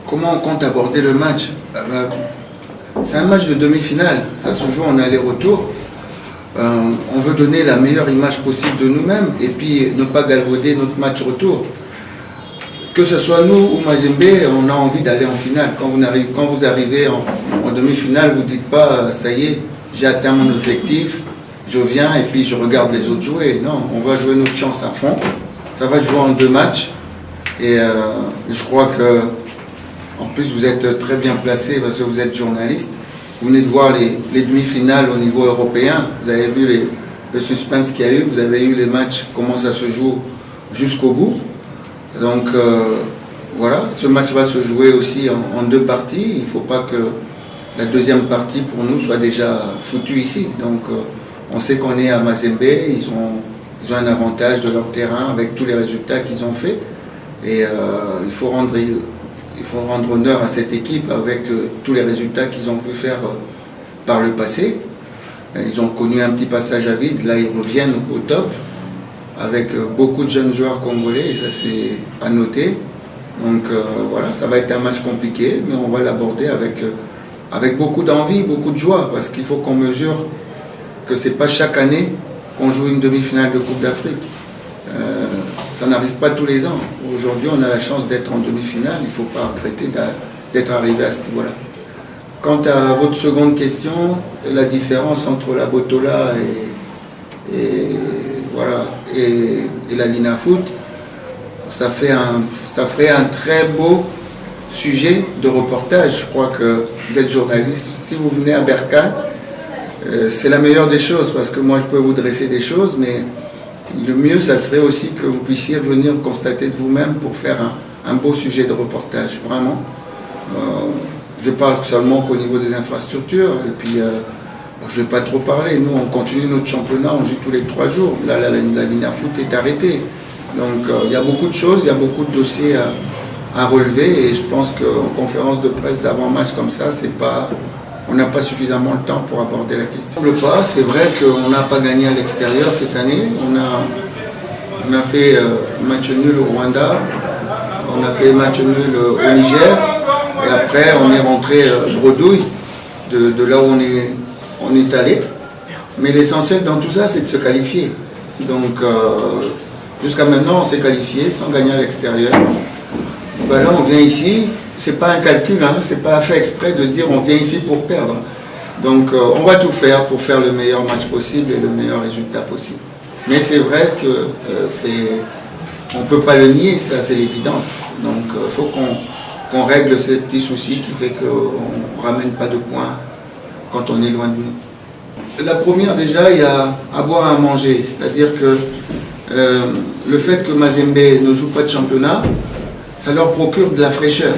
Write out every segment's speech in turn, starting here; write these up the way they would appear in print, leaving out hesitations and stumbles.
comment on compte aborder le match? C'est un match de demi-finale, ça se joue en aller-retour. On veut donner la meilleure image possible de nous-mêmes et puis ne pas galvauder notre match retour. Que ce soit nous ou Mazembe, on a envie d'aller en finale. Quand vous arrivez en demi-finale, vous ne dites pas « ça y est, j'ai atteint mon objectif, je viens et puis je regarde les autres jouer ». Non, on va jouer notre chance à fond. Ça va jouer en 2 matchs et je crois que en plus vous êtes très bien placé parce que vous êtes journaliste. Vous venez de voir les demi-finales au niveau européen. Vous avez vu le suspense qu'il y a eu. Vous avez eu les matchs, comment ça se joue jusqu'au bout. Donc voilà, ce match va se jouer aussi en 2 parties. Il ne faut pas que la deuxième partie pour nous soit déjà foutue ici. Donc on sait qu'on est à Mazembe. Ils ont un avantage de leur terrain avec tous les résultats qu'ils ont fait. Et il faut rendre honneur à cette équipe avec tous les résultats qu'ils ont pu faire par le passé. Ils ont connu un petit passage à vide, là ils reviennent au top avec beaucoup de jeunes joueurs congolais et ça c'est à noter. Donc voilà, ça va être un match compliqué, mais on va l'aborder avec beaucoup d'envie, beaucoup de joie, parce qu'il faut qu'on mesure que ce n'est pas chaque année qu'on joue une demi-finale de Coupe d'Afrique. Ça n'arrive pas tous les ans. Aujourd'hui, on a la chance d'être en demi-finale. Il ne faut pas regretter d'être arrivé à ce niveau-là. Quant à votre seconde question, la différence entre la Botola et la Linafoot, ça ferait un très beau sujet de reportage. Je crois que vous êtes journaliste. Si vous venez à Berkane, c'est la meilleure des choses parce que moi, je peux vous dresser des choses, mais le mieux, ça serait aussi que vous puissiez venir constater de vous-même pour faire un beau sujet de reportage, vraiment. Je parle seulement qu'au niveau des infrastructures, et puis je ne vais pas trop parler. Nous, on continue notre championnat, on joue tous les 3 jours. Là, la Linafoot est arrêtée. Donc, il y a beaucoup de choses, il y a beaucoup de dossiers à relever, et je pense qu'en conférence de presse d'avant-match comme ça, on n'a pas suffisamment le temps pour aborder la question. C'est vrai qu'on n'a pas gagné à l'extérieur cette année. On a fait match nul au Rwanda, on a fait match nul au Niger, et après on est rentré bredouille de là où on est allé. Mais l'essentiel dans tout ça, c'est de se qualifier. Donc jusqu'à maintenant, on s'est qualifié sans gagner à l'extérieur. Ben là, on vient ici. C'est pas un calcul, hein, c'est pas fait exprès de dire on vient ici pour perdre. Donc on va tout faire pour faire le meilleur match possible et le meilleur résultat possible. Mais c'est vrai que on ne peut pas le nier, ça c'est l'évidence. Donc il faut qu'on règle ces petits soucis qui fait qu'on ne ramène pas de points quand on est loin de nous. La première déjà, il y a à boire et à manger. C'est-à-dire que le fait que Mazembe ne joue pas de championnat, ça leur procure de la fraîcheur.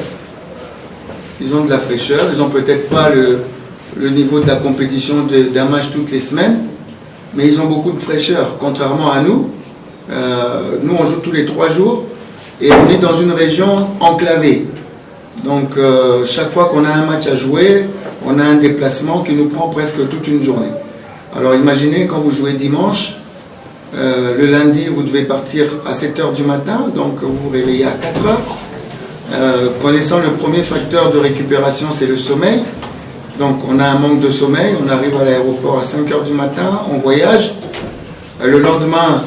Ils ont de la fraîcheur, ils n'ont peut-être pas le niveau de la compétition d'un match toutes les semaines, mais ils ont beaucoup de fraîcheur, contrairement à nous. Nous, on joue tous les 3 jours et on est dans une région enclavée. Donc, chaque fois qu'on a un match à jouer, on a un déplacement qui nous prend presque toute une journée. Alors, imaginez quand vous jouez dimanche, le lundi, vous devez partir à 7 h du matin, donc vous vous réveillez à 4 h. Connaissant le premier facteur de récupération, c'est le sommeil. Donc on a un manque de sommeil, on arrive à l'aéroport à 5 h du matin, on voyage. Le lendemain,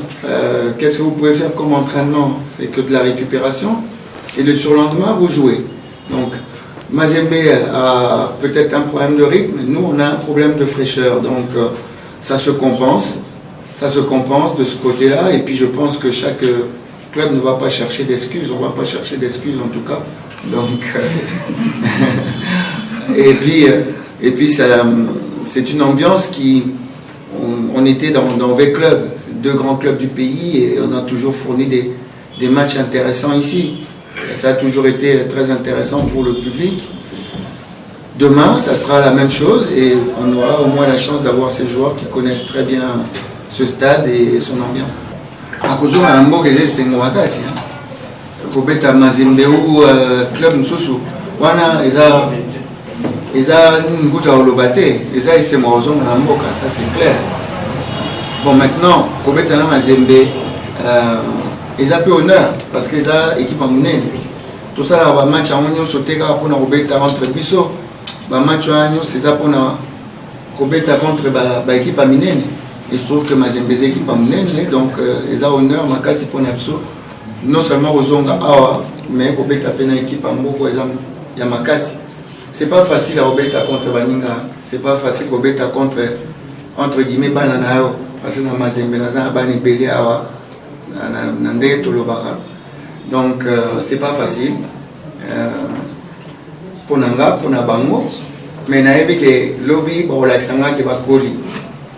qu'est-ce que vous pouvez faire comme entraînement? C'est que de la récupération. Et le surlendemain, vous jouez. Donc Mazembe a peut-être un problème de rythme, nous on a un problème de fraîcheur. Donc ça se compense de ce côté-là. Et puis je pense que chaque club ne va pas chercher d'excuses, on ne va pas chercher d'excuses en tout cas. Donc, et puis c'est une ambiance qui... On était dans 20 clubs, 2 grands clubs du pays, et on a toujours fourni des matchs intéressants ici. Ça a toujours été très intéressant pour le public. Demain, ça sera la même chose, et on aura au moins la chance d'avoir ces joueurs qui connaissent très bien ce stade et son ambiance. Akozonga na mboka eza esengo makasi kobeta Mazembe ou club mosusu wana eza nikuta oloba te, eza esengo ozonga na mboka, ça c'est clair. Bon, maintenant kobeta na Mazembe eza pe honneur parce que eza équipe monene, tout ça là, match en union sauté pour nous rebêter entre biso, match en union c'est ça pour nous rebêter contre l'équipe à Minene. Il se trouve que Mazembe est équipe à Minene, donc ils ont honneur makasi pour nous non seulement aux Zonga mais rebêter à peine équipe à Mboko il y a makasi. C'est pas facile à rebêter contre Baninga, c'est pas facile à rebêter contre entre guillemets banana parce que dans Mazembe naza bani belé awa nande tolobaka. Donc c'est pas facile pour Nanga, pour Nabango, mais naebi que lobby ba relaxanga ke bakoli.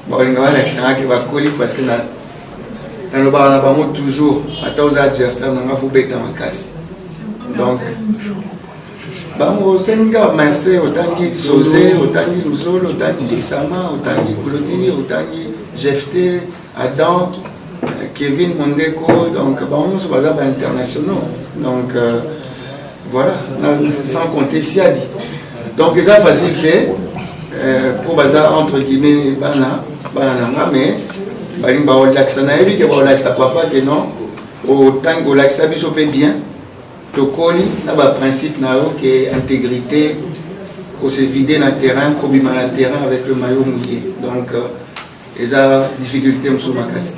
Ba olinga ba relaxanga ke bakoli parce que dans le bar Nabango toujours ata aux adversaires nanga faut beta makasi. Donc bango senga merci otangi Sosé, otangi Luzolo, otangi Lisama, otangi Koloti, otangi Jefté, Adam, Kevin Mondeko, donc nous sommes internationaux. Donc voilà, sans compter Siadi. Donc ils ont facilité pour bazar entre guillemets banana, mais balimba olaxana ebi que olaxa papa que non au tango olaxa biso peut bien. Tokoli na ba principe na yo que intégrité, qu'on se vider dans le terrain, qu'on bima le terrain avec le maillot mouillé. Donc ils ont difficulté sur ma casse.